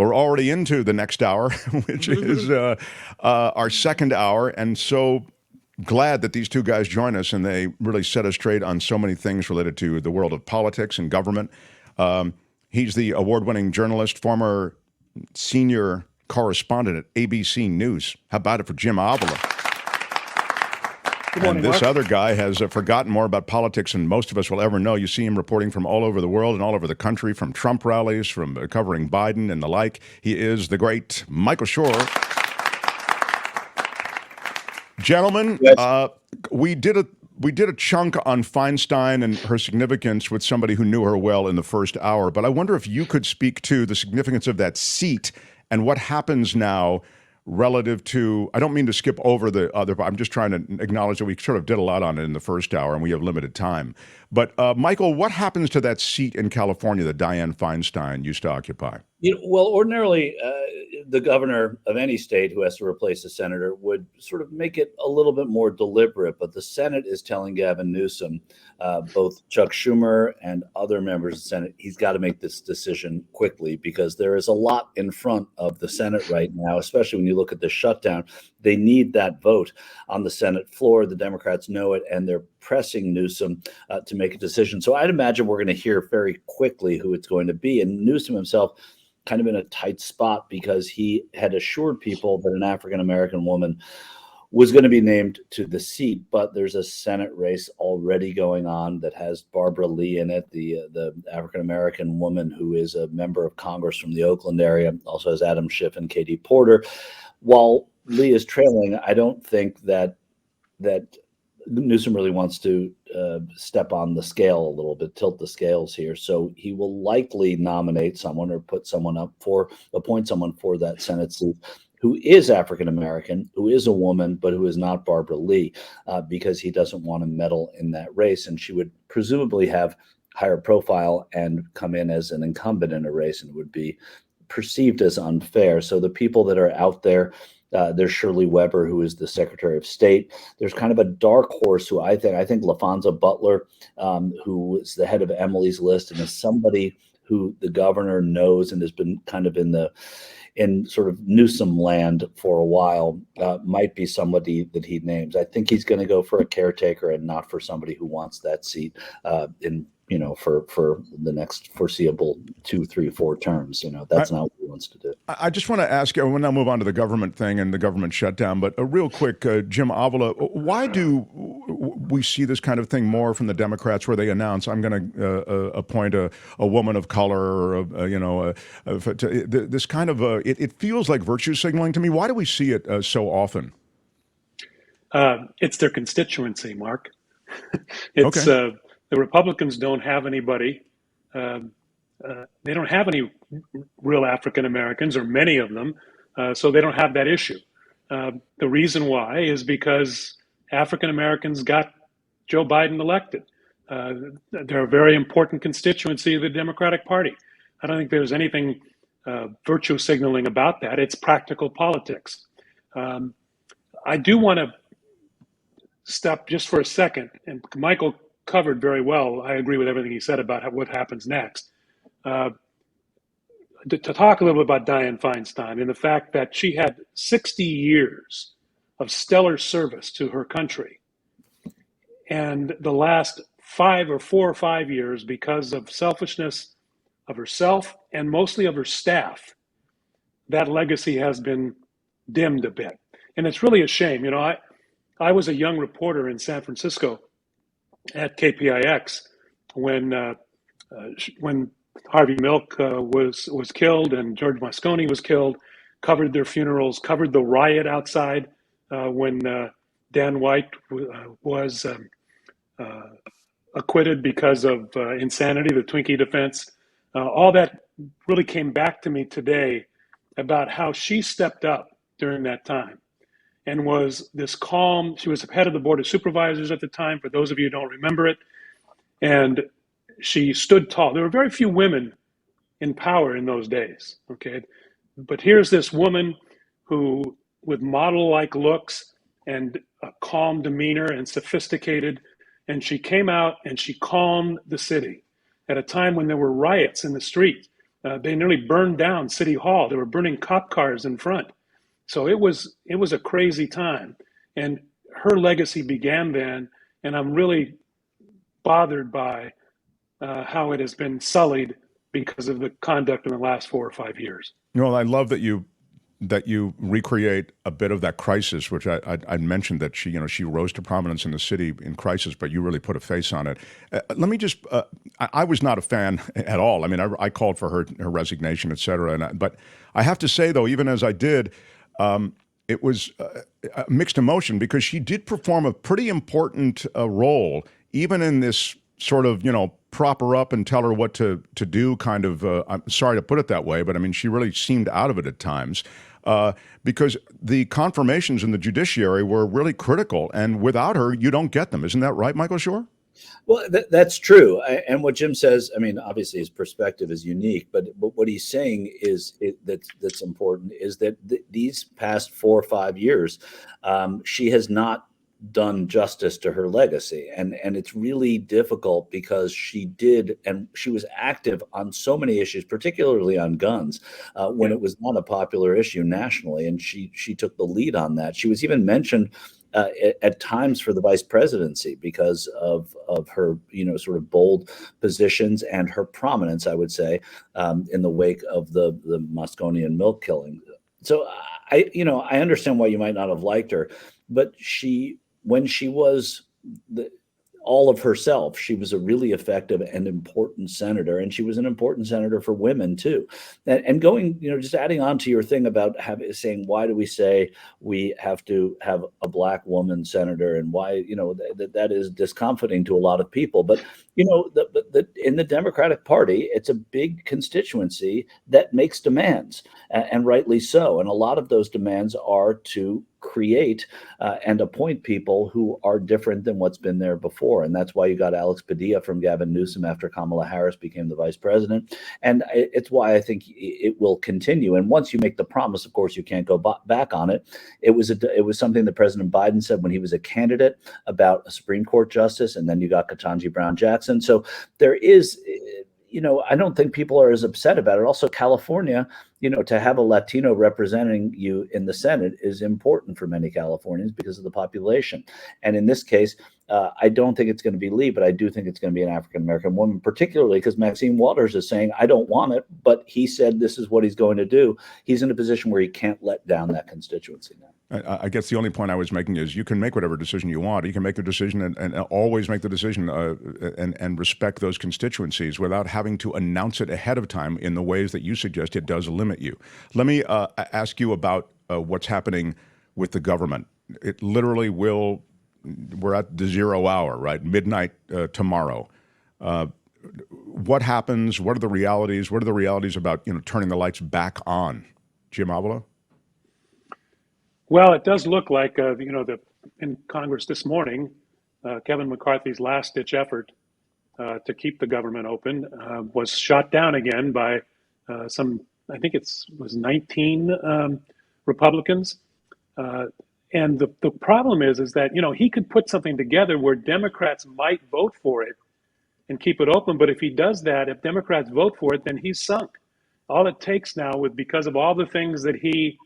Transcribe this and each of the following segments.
We're already into the next hour, which is our second hour. And so glad that these two guys join us and they really set us straight on so many things related to the world of politics and government. He's the award-winning journalist, former senior correspondent at ABC News. How about it for Jim Avila? Good morning, and this Mark. other guy has forgotten more about politics than most of us will ever know. You see him reporting from all over the world and all over the country, from Trump rallies, from covering Biden and the like. He is the great Michael Shure. Gentlemen, Yes. we did a chunk on Feinstein and her significance with somebody who knew her well in the first hour, but I wonder if you could speak to the significance of that seat and what happens now relative to, I don't mean to skip over the other, but I'm just trying to acknowledge that we sort of did a lot on it in the first hour and we have limited time. But Michael, what happens to that seat in California that Dianne Feinstein used to occupy? Well, ordinarily, the governor of any state who has to replace a senator would sort of make it a little bit more deliberate. But the Senate is telling Gavin Newsom, both Chuck Schumer and other members of the Senate, he's got to make this decision quickly because there is a lot in front of the Senate right now, especially when you look at the shutdown. They need that vote on the Senate floor. The Democrats know it, and they're pressing Newsom to make a decision. So I'd imagine we're going to hear very quickly who it's going to be. And Newsom himself kind of in a tight spot because he had assured people that an African-American woman was going to be named to the seat, but there's a Senate race already going on that has Barbara Lee in it, the African-American woman who is a member of Congress from the Oakland area, also has Adam Schiff and Katie Porter. While Lee is trailing, I don't think that Newsom really wants to step on the scale a little bit, tilt the scales here. So he will likely nominate someone or appoint someone for that Senate seat who is African-American, who is a woman, but who is not Barbara Lee, because he doesn't want to meddle in that race. And she would presumably have higher profile and come in as an incumbent in a race and would be perceived as unfair. So the people that are out there, there's Shirley Weber, who is the Secretary of State. There's kind of a dark horse who I think LaFonza Butler, who is the head of Emily's List and is somebody who the governor knows and has been kind of in sort of Newsom land for a while, might be somebody that he names. I think he's going to go for a caretaker and not for somebody who wants that seat for the next foreseeable 2, 3, 4 terms. That's not what he wants to do. I just want to ask you, we'll now move on to the government thing and the government shutdown, but a real quick, Jim Avila, why do we see this kind of thing more from the Democrats where they announce, I'm going to appoint a woman of color, or this kind of, it feels like virtue signaling to me. Why do we see it so often? It's their constituency, Mark. It's okay. The Republicans don't have anybody. They don't have any real African Americans, or many of them, so they don't have that issue. The reason why is because African Americans got Joe Biden elected. They're a very important constituency of the Democratic Party. I don't think there's anything virtue signaling about that. It's practical politics. I do want to stop just for a second, and Michael covered very well. I agree with everything he said about what happens next. To talk a little bit about Dianne Feinstein and the fact that she had 60 years of stellar service to her country. And the last 4 or 5 years, because of selfishness of herself and mostly of her staff, that legacy has been dimmed a bit. And it's really a shame. I was a young reporter in San Francisco at KPIX when Harvey Milk was killed and George Moscone was killed, covered their funerals, covered the riot outside when Dan White was acquitted because of insanity, the Twinkie defense. All that really came back to me today about how she stepped up during that time and was this calm. She was head of the Board of Supervisors at the time, for those of you who don't remember it. And she stood tall. There were very few women in power in those days, okay? But here's this woman who, with model-like looks and a calm demeanor and sophisticated, and she came out and she calmed the city at a time when there were riots in the street They nearly burned down City Hall. They were burning cop cars in front. So it was a crazy time, and her legacy began then. And I'm really bothered by how it has been sullied because of the conduct in the last 4 or 5 years. Well, I love that you recreate a bit of that crisis, which I mentioned that she rose to prominence in the city in crisis, but you really put a face on it. Let me just I was not a fan at all. I mean, I called for her resignation, et cetera. But I have to say, though, even as I did, it was a mixed emotion because she did perform a pretty important role, even in this sort of, prop her up and tell her what to do kind of, I'm sorry to put it that way, but I mean, she really seemed out of it at times because the confirmations in the judiciary were really critical. And without her, you don't get them. Isn't that right, Michael Shure? Well, that's true. And what Jim says, I mean, obviously his perspective is unique, but what he's saying that's important is that these past 4 or 5 years, she has not done justice to her legacy. And it's really difficult because she did, and she was active on so many issues, particularly on guns, when it was not a popular issue nationally. And she took the lead on that. She was even mentioned at times for the vice presidency because of her, sort of bold positions and her prominence, I would say, in the wake of the Mosconian milk killing. So I understand why you might not have liked her, but when she was all of herself, she was a really effective and important senator, and she was an important senator for women too. And going, just adding on to your thing about saying, why do we say we have to have a black woman senator, and why, that is discomforting to a lot of people. But in the Democratic Party, it's a big constituency that makes demands, and rightly so. And a lot of those demands are to create and appoint people who are different than what's been there before. And that's why you got Alex Padilla from Gavin Newsom after Kamala Harris became the vice president. And it's why I think it will continue. And once you make the promise, of course, you can't go back on it. It was something that President Biden said when he was a candidate about a Supreme Court justice. And then you got Ketanji Brown Jackson. So there is, I don't think people are as upset about it. Also, California, to have a Latino representing you in the Senate is important for many Californians because of the population. And in this case, I don't think it's going to be Lee, but I do think it's going to be an African-American woman, particularly because Maxine Waters is saying, I don't want it, but he said this is what he's going to do. He's in a position where he can't let down that constituency now. I guess the only point I was making is you can make whatever decision you want. You can make the decision and always make the decision and respect those constituencies without having to announce it ahead of time in the ways that you suggest it does limit you. Let me ask you about what's happening with the government. It literally we're at the 0 hour, right? Midnight tomorrow. What happens? What are the realities? What are the realities about, turning the lights back on? Jim Avila? Well, it does look like, in Congress this morning, Kevin McCarthy's last-ditch effort to keep the government open was shot down again by I think it was 19 Republicans. And the problem is that, he could put something together where Democrats might vote for it and keep it open. But if he does that, if Democrats vote for it, then he's sunk. All it takes now, because of all the things that he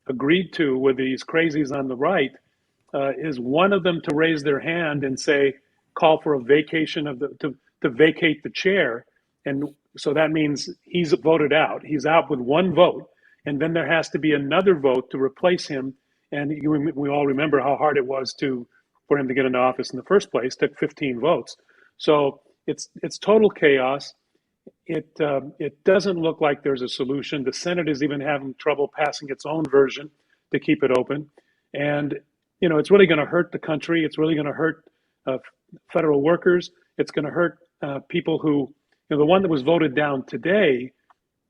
agreed to with these crazies on the right, is one of them to raise their hand and call for a vacation to vacate the chair. And so that means he's voted out. He's out with one vote. And then there has to be another vote to replace him. And we all remember how hard it was for him to get into office in the first place. It took 15 votes. So it's total chaos. It doesn't look like there's a solution. The Senate is even having trouble passing its own version to keep it open. And, it's really going to hurt the country. It's really going to hurt federal workers. It's going to hurt people who, the one that was voted down today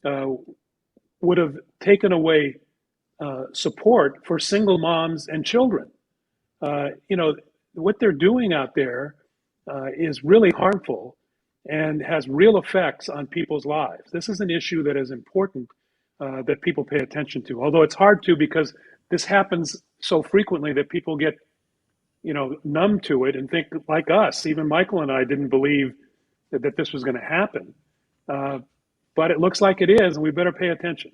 would have taken away support for single moms and children. What they're doing out there is really harmful and has real effects on people's lives. This is an issue that is important that people pay attention to, although it's hard to because this happens so frequently that people get, numb to it and think like us. Even Michael and I didn't believe that this was going to happen. but it looks like it is, and we better pay attention.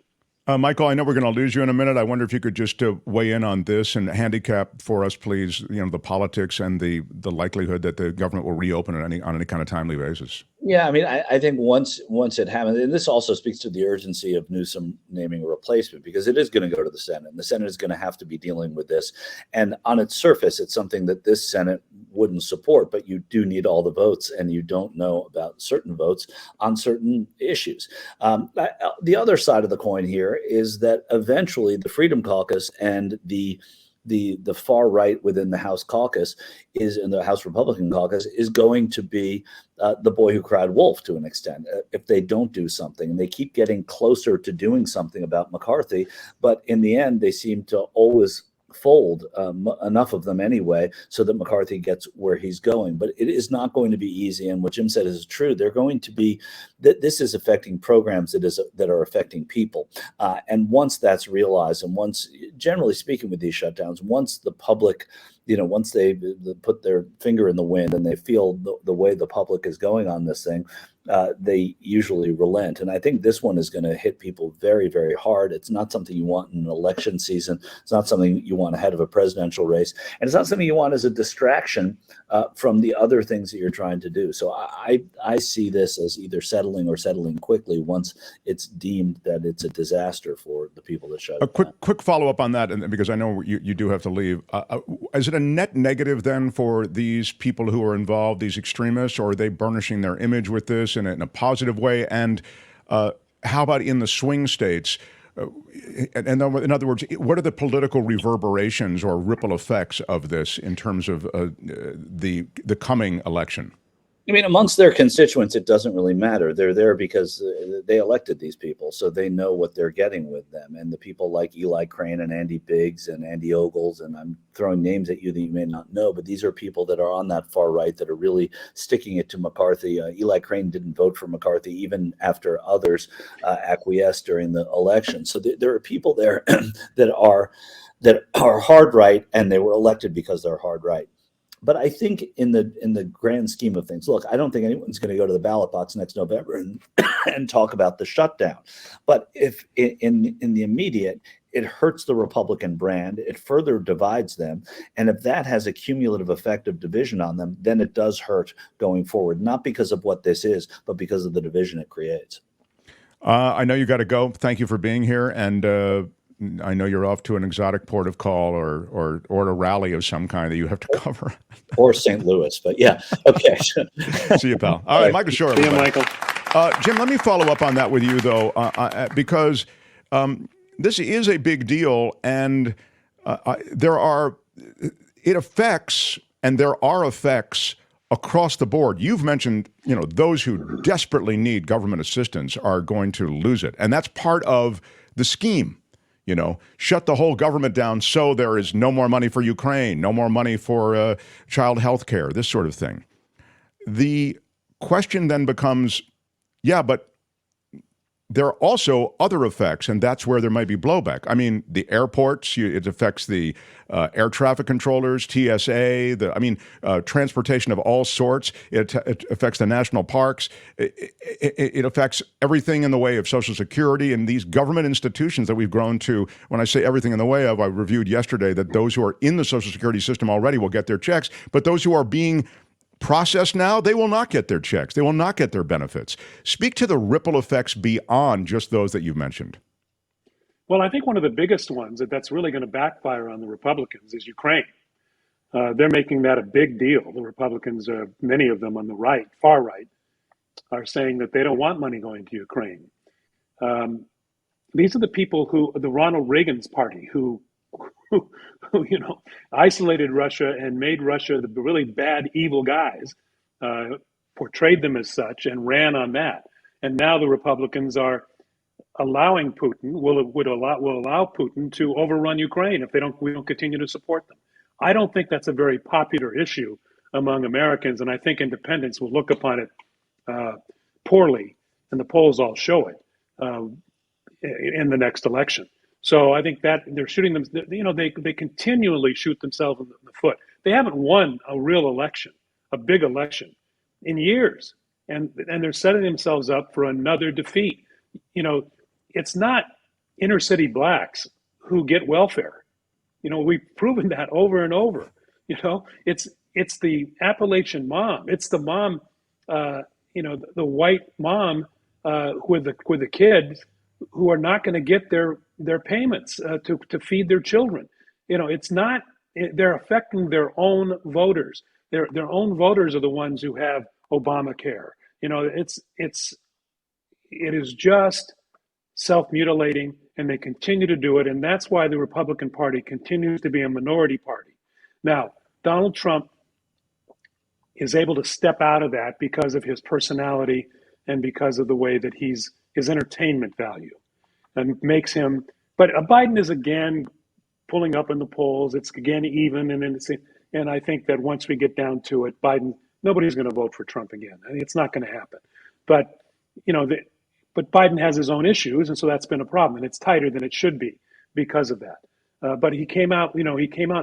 Michael, I know we're going to lose you in a minute. I wonder if you could just weigh in on this and handicap for us, please, the politics and the likelihood that the government will reopen on any kind of timely basis. Yeah, I mean, I think once it happens, and this also speaks to the urgency of Newsom naming a replacement, because it is going to go to the Senate, and the Senate is going to have to be dealing with this. And on its surface, it's something that this Senate wouldn't support, but you do need all the votes, and you don't know about certain votes on certain issues. The other side of the coin here is that eventually the Freedom Caucus and the far right within the House caucus in the House Republican caucus is going to be the boy who cried wolf to an extent. If they don't do something, and they keep getting closer to doing something about McCarthy, but in the end, they seem to always fold enough of them anyway, so that McCarthy gets where he's going. But it is not going to be easy. And what Jim said is true. They're going to be this is affecting programs that are affecting people. And once that's realized, and once, generally speaking, with these shutdowns, once the public, once they put their finger in the wind and they feel the way the public is going on this thing, they usually relent. And I think this one is going to hit people very, very hard. It's not something you want in an election season. It's not something you want ahead of a presidential race. And it's not something you want as a distraction from the other things that you're trying to do. So I see this as either settling or settling quickly once it's deemed that it's a disaster for the people that shut it down. Quick follow-up on that, and because I know you do have to leave. Is it a net negative then for these people who are involved, these extremists, or are they burnishing their image with this in a positive way? And how about in the swing states? And in other words, what are the political reverberations or ripple effects of this in terms of the coming election? I mean, amongst their constituents, it doesn't really matter. They're there because they elected these people, so they know what they're getting with them. And the people like Eli Crane and Andy Biggs and Andy Ogles, and I'm throwing names at you that you may not know, but these are people that are on that far right that are really sticking it to McCarthy. Eli Crane didn't vote for McCarthy even after others acquiesced during the election. So there are people there that are hard right, and they were elected because they're hard right. But I think in the grand scheme of things, look, I don't think anyone's going to go to the ballot box next November and talk about the shutdown. But if in the immediate, it hurts the Republican brand, it further divides them. And if that has a cumulative effect of division on them, then it does hurt going forward, not because of what this is, but because of the division it creates. I know you got to go. Thank you for being here. And I know you're off to an exotic port of call or a rally of some kind that you have to cover. Or St. Louis, but yeah. Okay. See you, pal. All right, Michael Shure. See you, Michael. Jim, let me follow up on that with you, though, because this is a big deal, and there are effects across the board. You've mentioned, those who desperately need government assistance are going to lose it, and that's part of the scheme. Shut the whole government down so there is no more money for Ukraine, no more money for child health care, this sort of thing. The question then becomes, yeah, but there are also other effects, and that's where there might be blowback. I mean, the airports, it affects the air traffic controllers, TSA, transportation of all sorts. It affects the national parks. It affects everything in the way of Social Security and these government institutions that we've grown to. When I say everything in the way of, I reviewed yesterday that those who are in the Social Security system already will get their checks, but those who are being processed now, they will not get their checks. They will not get their benefits. Speak to the ripple effects beyond just those that you've mentioned. Well, I think one of the biggest ones that's really going to backfire on the Republicans is Ukraine. They're making that a big deal. The Republicans, many of them on the right, far right, are saying that they don't want money going to Ukraine. These are the people the Ronald Reagan's party, who isolated Russia and made Russia the really bad, evil guys, portrayed them as such, and ran on that. And now the Republicans are allowing Putin, will allow Putin to overrun Ukraine if we don't continue to support them. I don't think that's a very popular issue among Americans, and I think independents will look upon it poorly, and the polls all show it in the next election. So I think that they're shooting them, they continually shoot themselves in the foot. They haven't won a real election, a big election, in years. And they're setting themselves up for another defeat. it's not inner city blacks who get welfare. We've proven that over and over. It's the Appalachian mom. It's the mom, the white mom with the kids who are not going to get their payments to feed their children. It's not. They're affecting their own voters. Their own voters are the ones who have Obamacare. It is just self-mutilating, and they continue to do it, and that's why the Republican Party continues to be a minority party. Now, Donald Trump is able to step out of that because of his personality and because of the way that his entertainment value, and makes him. But Biden is again pulling up in the polls. It's again even, and I think that once we get down to it, nobody's going to vote for Trump again. It's not going to happen. But but Biden has his own issues, and so that's been a problem, and it's tighter than it should be because of that. But he came out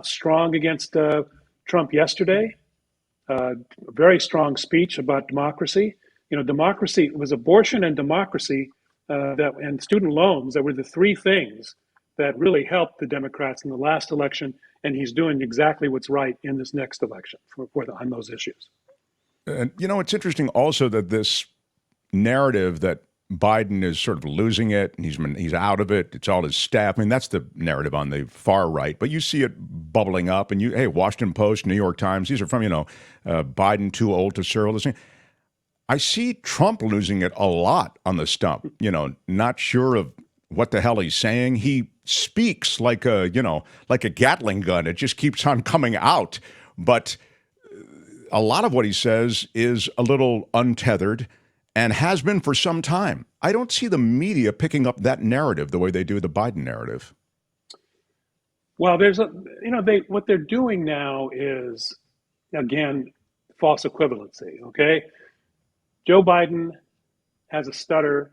strong against Trump yesterday. A very strong speech about democracy. Democracy was abortion and democracy, and student loans. That were the three things that really helped the Democrats in the last election, and he's doing exactly what's right in this next election on those issues. And it's interesting also that this narrative that Biden is sort of losing it and he's out of it. It's all his staff. I mean, that's the narrative on the far right, but you see it bubbling up. And Washington Post, New York Times, these are from Biden too old to serve. I see Trump losing it a lot on the stump. Not sure of what the hell he's saying. He speaks like a Gatling gun. It just keeps on coming out. But a lot of what he says is a little untethered and has been for some time. I don't see the media picking up that narrative the way they do the Biden narrative. Well, what they're doing now is, again, false equivalency, okay? Joe Biden has a stutter.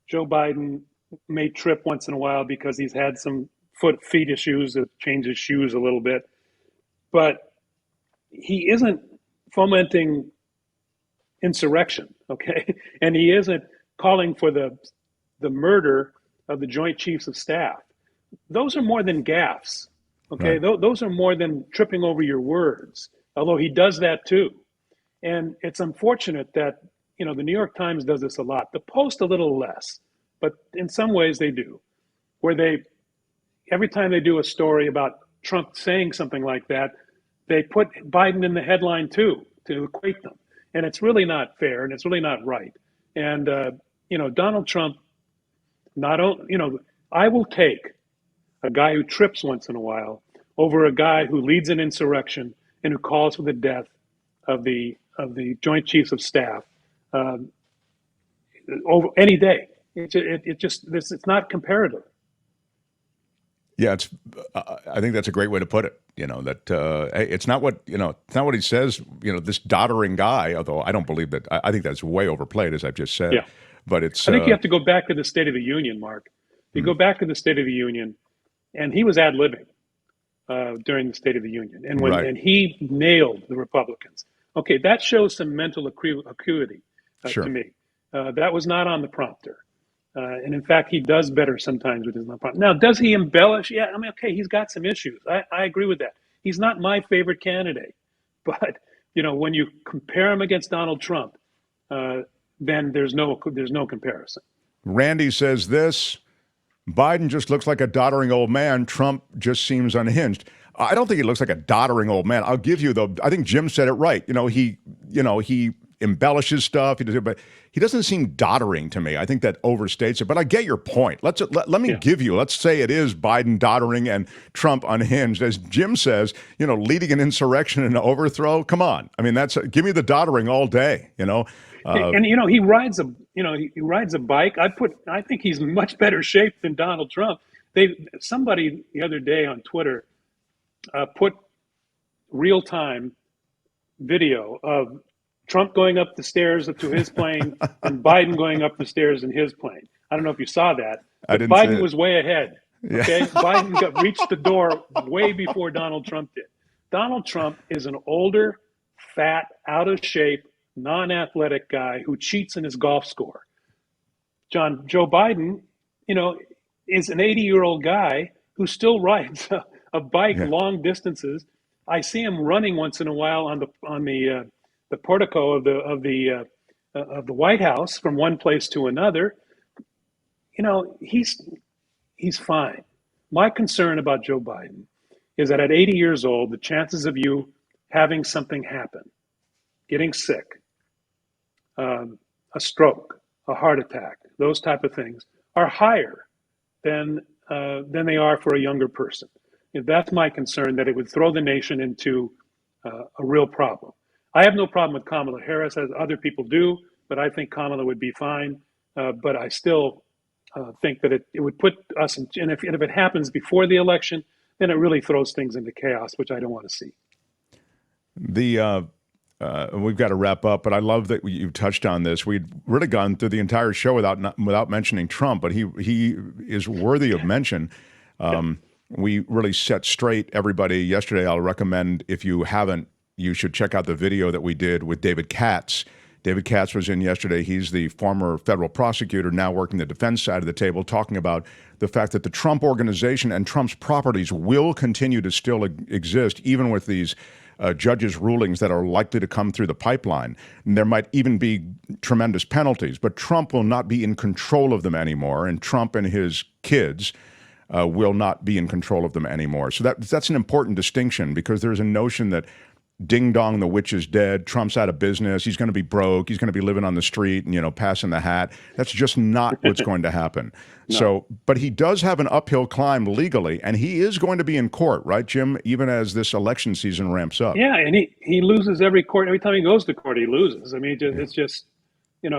Joe Biden may trip once in a while because he's had some feet issues that change his shoes a little bit. But he isn't fomenting insurrection, okay? And he isn't calling for the murder of the Joint Chiefs of Staff. Those are more than gaffes, okay? Right. Those are more than tripping over your words, although he does that too. And it's unfortunate that, the New York Times does this a lot. The Post a little less, but in some ways they do, where every time they do a story about Trump saying something like that, they put Biden in the headline too, to equate them. And it's really not fair, and it's really not right. And, Donald Trump, I will take a guy who trips once in a while over a guy who leads an insurrection and who calls for the death of the Joint Chiefs of Staff over any day. It's not comparative. Yeah, I think that's a great way to put it. It's not what it's not what he says. This doddering guy. Although I don't believe that. I think that's way overplayed, as I've just said. Yeah. But it's. I think you have to go back to the State of the Union, Mark. You go back to the State of the Union, and he was ad-libbing during the State of the Union, and he nailed the Republicans. Okay, that shows some mental acuity Sure. to me. That was not on the prompter. And in fact, he does better sometimes with his non-prompter. Now, does he embellish? Yeah, okay, he's got some issues. I agree with that. He's not my favorite candidate. But, when you compare him against Donald Trump, then there's no comparison. Randy says this: Biden just looks like a doddering old man. Trump just seems unhinged. I don't think he looks like a doddering old man. I'll give you, though. I think Jim said it right. He embellishes stuff. But he doesn't seem doddering to me. I think that overstates it. But I get your point. Let me give you. Let's say it is Biden doddering and Trump unhinged, as Jim says. Leading an insurrection and an overthrow. Come on. I mean, give me the doddering all day. And he rides a bike. I think he's in much better shape than Donald Trump. Somebody the other day on Twitter put real-time video of Trump going up the stairs to his plane and Biden going up the stairs in his plane. I don't know if you saw that. But Biden was way ahead. Okay, yeah. Biden reached the door way before Donald Trump did. Donald Trump is an older, fat, out of shape, non-athletic guy who cheats in his golf score. Joe Biden, you know, is an 80-year-old guy who still rides a bike Yeah. long distances. I see him running once in a while on the portico of the White House from one place to another. You know, he's fine. My concern about Joe Biden is that at 80 years old, the chances of you having something happen, getting sick, a stroke, a heart attack, those type of things are higher than they are for a younger person. That's my concern, that it would throw the nation into a real problem. I have no problem with Kamala Harris, as other people do, but I think Kamala would be fine. But I still think that it would put us in, and if it happens before the election, then it really throws things into chaos, which I don't want to see. We've got to wrap up, but I love that you touched on this. We'd really gone through the entire show without mentioning Trump, but he is worthy of mention. We really set straight everybody yesterday. I'll recommend, if you haven't, you should check out the video that we did with David Katz. David Katz was in yesterday. He's the former federal prosecutor, now working the defense side of the table, talking about the fact that the Trump organization and Trump's properties will continue to still exist, even with these judges' rulings that are likely to come through the pipeline. And there might even be tremendous penalties, but Trump will not be in control of them anymore, and Trump and his kids will not be in control of them anymore. So that's an important distinction, because there's a notion that ding dong, the witch is dead, Trump's out of business, he's going to be broke, he's going to be living on the street and, passing the hat. That's just not what's going to happen. No. So, but he does have an uphill climb legally, and he is going to be in court, right, Jim, even as this election season ramps up. Yeah, and he loses every court. Every time he goes to court, he loses. I mean, it's just, he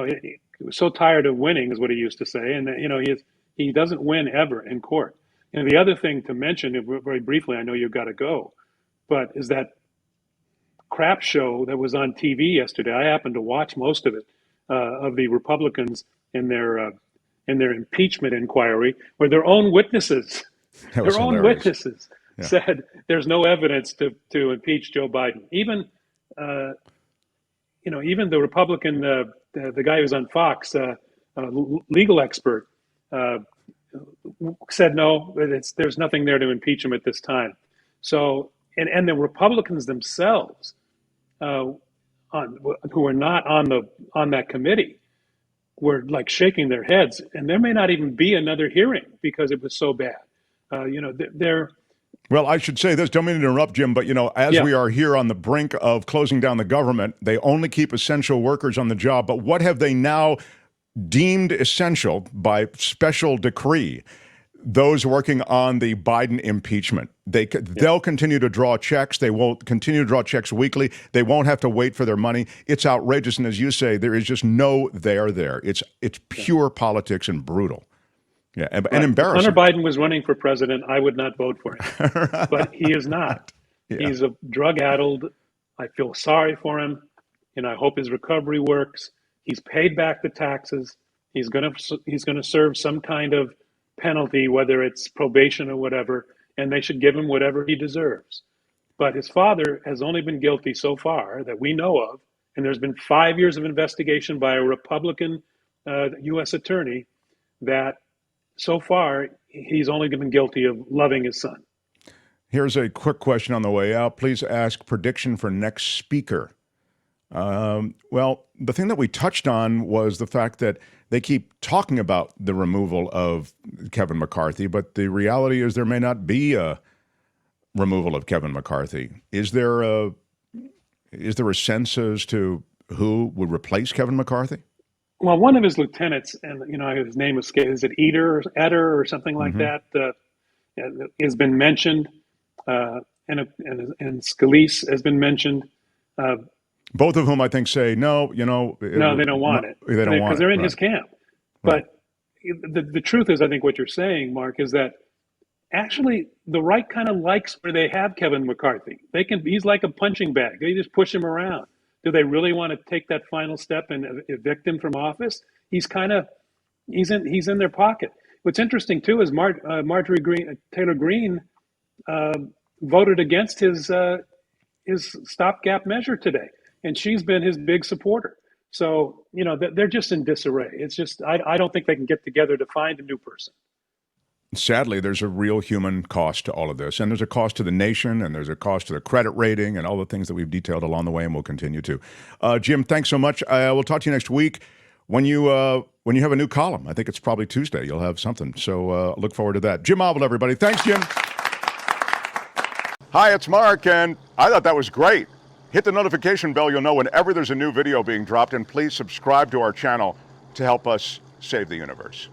was so tired of winning, is what he used to say. And, he doesn't win ever in court. And the other thing to mention, very briefly, I know you've got to go, but is that crap show that was on TV yesterday. I happened to watch most of it, of the Republicans in their impeachment inquiry, where their own witnesses said there's no evidence to impeach Joe Biden. Even even the Republican, the guy who's on Fox, legal expert, said no, there's nothing there to impeach him at this time. So, and the Republicans themselves, who are not on that committee, were like shaking their heads, and there may not even be another hearing because it was so bad. They're. Well, I should say this, don't mean to interrupt, Jim, but, as we are here on the brink of closing down the government, they only keep essential workers on the job. But what have they now deemed essential by special decree? Those working on the Biden impeachment. They'll continue to draw checks. They will continue to draw checks weekly. They won't have to wait for their money. It's outrageous. And as you say, there is just no there there. It's pure politics and brutal. Yeah, and embarrassing. If Hunter Biden was running for president, I would not vote for him. Right. But he is not. Yeah. He's a drug-addled. I feel sorry for him, and I hope his recovery works. He's paid back the taxes. He's gonna serve some kind of penalty, whether it's probation or whatever, and they should give him whatever he deserves. But his father has only been guilty so far that we know of, and there's been 5 years of investigation by a Republican U.S. attorney that so far he's only been guilty of loving his son. Here's a quick question on the way out. Please ask prediction for next speaker. Well, the thing that we touched on was the fact that they keep talking about the removal of Kevin McCarthy, but the reality is there may not be a removal of Kevin McCarthy. Is there a sense as to who would replace Kevin McCarthy? Well, one of his lieutenants, and his name is it Eder or something like that, has been mentioned, and Scalise has been mentioned. Both of whom I think say no. No, they don't want it. They don't want it because they're in right. his camp. Right. But the truth is, I think what you're saying, Mark, is that actually the right kind of likes where they have Kevin McCarthy. He's like a punching bag. They just push him around. Do they really want to take that final step and evict him from office? He's in their pocket. What's interesting too is Marjorie Taylor Greene voted against his stopgap measure today, and she's been his big supporter. So, they're just in disarray. It's just, I don't think they can get together to find a new person. Sadly, there's a real human cost to all of this, and there's a cost to the nation, and there's a cost to the credit rating, and all the things that we've detailed along the way, and will continue to. Jim, thanks so much. We'll talk to you next week when you have a new column. I think it's probably Tuesday. You'll have something, so look forward to that. Jim Avila, everybody. Thanks, Jim. Hi, it's Mark, and I thought that was great. Hit the notification bell. You'll know whenever there's a new video being dropped, and please subscribe to our channel to help us save the universe.